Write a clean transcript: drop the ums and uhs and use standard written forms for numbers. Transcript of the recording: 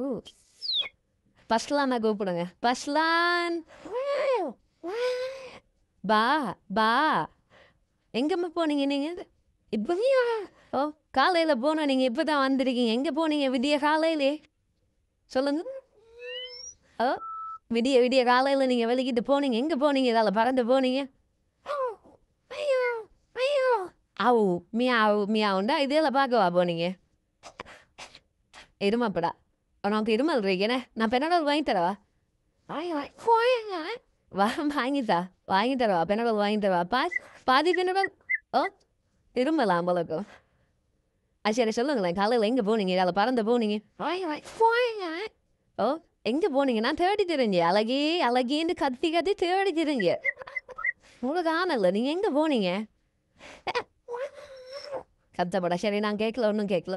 ஊ பஸ்லான கூப்பிடுங்க பஸ்லான் பா பா எங்கம்மா போனீங்க நீங்கள் இப்போதையா ஓ காலையில் போனோம் நீங்கள் இப்போ தான் வந்திருக்கீங்க எங்கே போனீங்க விடிய காலையிலே சொல்லுங்க ஓ விடிய விடிய காலையில் நீங்கள் வெளிக்கிட்டு போனீங்க எங்கே போனீங்க இதால் பறந்து போனீங்க ஆவு மியாவு மியாவுண்டா இதெல்லாம் பார்க்கவா போனீங்க இருமாப்படா உனக்கு இருமல் இருக்கேனே நான் பெனடோல் வாங்கி தரவா வா வாங்கி தரவா பெனடோல் வாங்கி தரவா பாதி பெனடோல் ஓ இருமலாம் போலக்கும் சரி சொல்லுங்களேன் காலையில் எங்கே போனீங்க அதில் பறந்து போனீங்க ஓ எங்கே போனீங்க நான் தேடி தெரிஞ்சு அழகே அழகேன்னு கத்தி கத்தி தேடி தெரிஞ்சு உங்களுக்கு ஆனல்ல நீங்கள் எங்கே போனீங்க கத்தப்படா சரி நான் கேட்கல ஒன்றும் கேட்கல